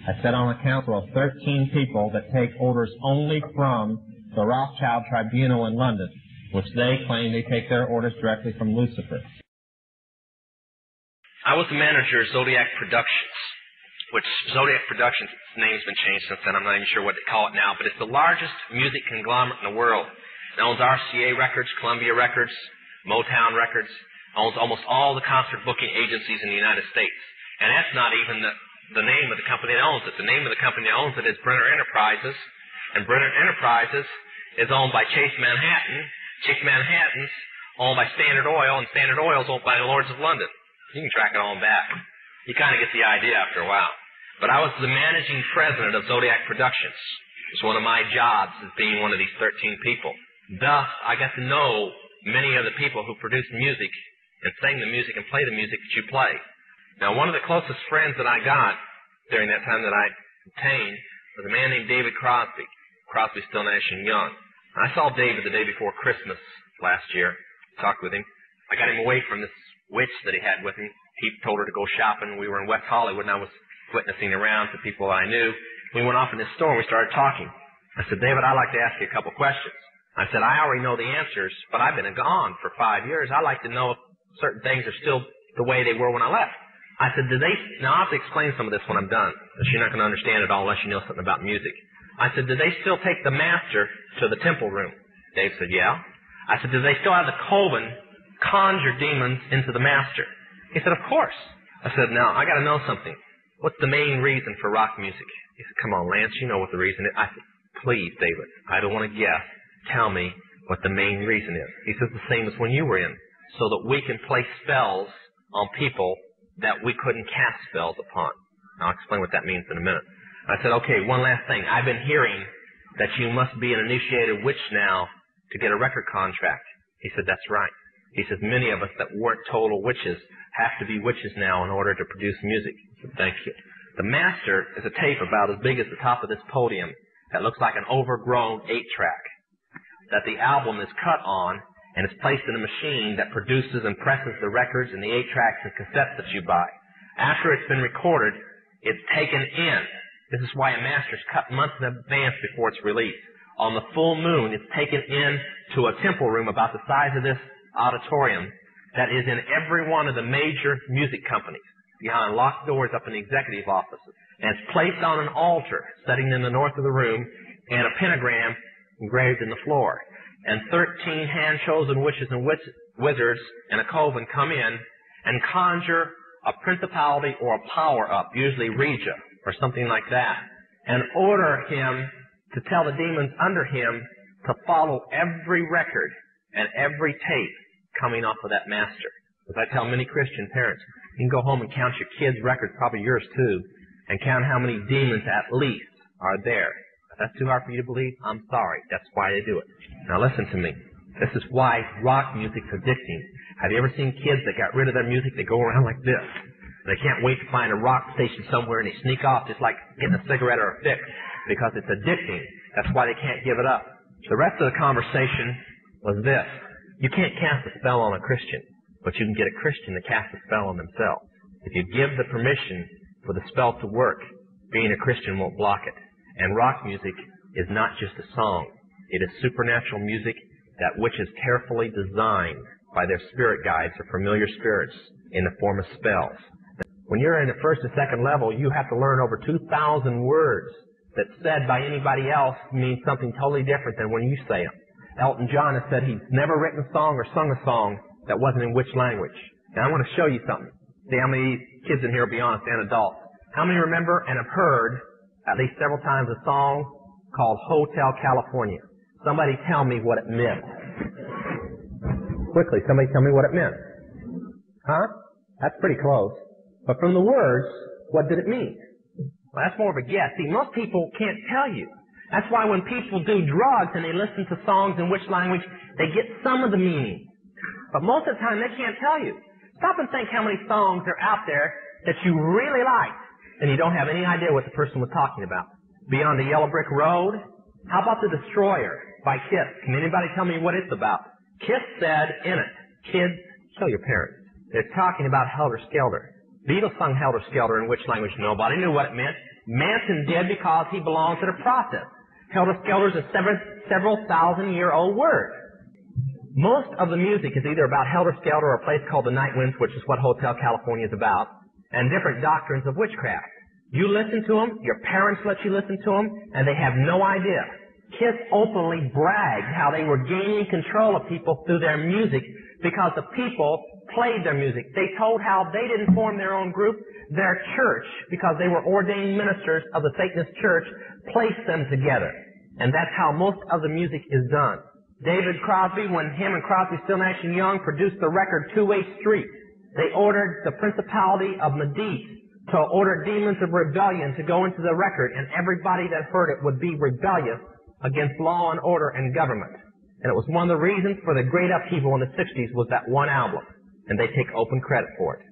I sit on a council of 13 people that take orders only from the Rothschild Tribunal in London, which they claim they take their orders directly from Lucifer. I was the manager of Zodiac Productions, which Zodiac Productions, its name's been changed since then. I'm not even sure what they call it now, but it's the largest music conglomerate in the world. It owns RCA Records, Columbia Records, Motown Records, owns almost all the concert booking agencies in the United States. And that's not even the name of the company that owns it. The name of the company that owns it is Brenner Enterprises, and Brenner Enterprises is owned by Chase Manhattan. Chase Manhattan's owned by Standard Oil, and Standard Oil is owned by the Lords of London. You can track it all back. You kind of get the idea after a while. But I was the managing president of Zodiac Productions. It's one of my jobs as being one of these 13 people. Thus, I got to know many of the people who produce music and sing the music and play the music that you play. Now, one of the closest friends that I got during that time that I obtained was a man named David Crosby. Crosby, Still, Nash & Young. I saw David the day before Christmas last year, talked with him. I got him away from this witch that he had with him. He told her to go shopping. We were in West Hollywood, and I was witnessing around to people I knew. We went off in this store, and we started talking. I said, David, I'd like to ask you a couple questions. I said, I already know the answers, but I've been gone for 5 years. I'd like to know if certain things are still the way they were when I left. I said, now I'll have to explain some of this when I'm done, because you're not going to understand it all unless you know something about music. I said, do they still take the master to the temple room? Dave said, yeah. I said, do they still have the coven conjure demons into the master? He said, of course. I said, now, I got to know something. What's the main reason for rock music? He said, come on, Lance, you know what the reason is. I said, please, David, I don't want to guess. Tell me what the main reason is. He says, the same as when you were in, so that we can play spells on people that we couldn't cast spells upon. I'll explain what that means in a minute. I said, okay, one last thing. I've been hearing that you must be an initiated witch now to get a record contract. He said, that's right. He says, many of us that weren't total witches have to be witches now in order to produce music. I said, thank you. The master is a tape about as big as the top of this podium that looks like an overgrown 8-track that the album is cut on, and it's placed in a machine that produces and presses the records and the 8-tracks and cassettes that you buy. After it's been recorded, it's taken in. This is why a master's cut months in advance before it's released. On the full moon, it's taken in to a temple room about the size of this auditorium that is in every one of the major music companies, behind locked doors up in the executive offices. And it's placed on an altar sitting in the north of the room, and a pentagram engraved in the floor. And 13 hand-chosen witches and wizards and a coven come in and conjure a principality or a power up, usually Regia or something like that, and order him to tell the demons under him to follow every record and every tape coming off of that master. As I tell many Christian parents, you can go home and count your kids' records, probably yours too, and count how many demons at least are there. If that's too hard for you to believe, I'm sorry. That's why they do it. Now listen to me. This is why rock music's addicting. Have you ever seen kids that got rid of their music? They go around like this. They can't wait to find a rock station somewhere, and they sneak off just like getting a cigarette or a fix, because it's addicting. That's why they can't give it up. The rest of the conversation was this. You can't cast a spell on a Christian, but you can get a Christian to cast a spell on themselves. If you give the permission for the spell to work, being a Christian won't block it. And rock music is not just a song. It is supernatural music that which is carefully designed by their spirit guides or familiar spirits in the form of spells. When you're in the first and second level, you have to learn over 2,000 words that said by anybody else mean something totally different than when you say them. Elton John has said he's never written a song or sung a song that wasn't in which language. Now I want to show you something. See how many kids in here will be honest and adults. How many remember and have heard at least several times a song called Hotel California? Somebody tell me what it meant. Quickly, somebody tell me what it meant. Huh? That's pretty close. But from the words, what did it mean? Well, that's more of a guess. See, most people can't tell you. That's why when people do drugs and they listen to songs in which language, they get some of the meaning. But most of the time, they can't tell you. Stop and think how many songs are out there that you really like, and you don't have any idea what the person was talking about. Beyond the Yellow Brick Road? How about The Destroyer by Kiss? Can anybody tell me what it's about? Kiss said in it, kids, kill your parents. They're talking about Helter Skelter. Beatles sung Helter Skelter in which language? Nobody knew what it meant. Manson did because he belonged to the process. Helter-skelter is a several thousand-year-old word. Most of the music is either about helter-skelter or a place called the Night Winds, which is what Hotel California is about, and different doctrines of witchcraft. You listen to them, your parents let you listen to them, and they have no idea. Kiss openly bragged how they were gaining control of people through their music because the people played their music. They told how they didn't form their own group. Their church, because they were ordained ministers of the Satanist church, placed them together. And that's how most of the music is done. David Crosby, when him and Crosby, Still, Nash & Young produced the record Two-Way Street, they ordered the principality of Medici to order demons of rebellion to go into the record, and everybody that heard it would be rebellious against law and order and government. And it was one of the reasons for the great upheaval in the 60s was that one album, and they take open credit for it.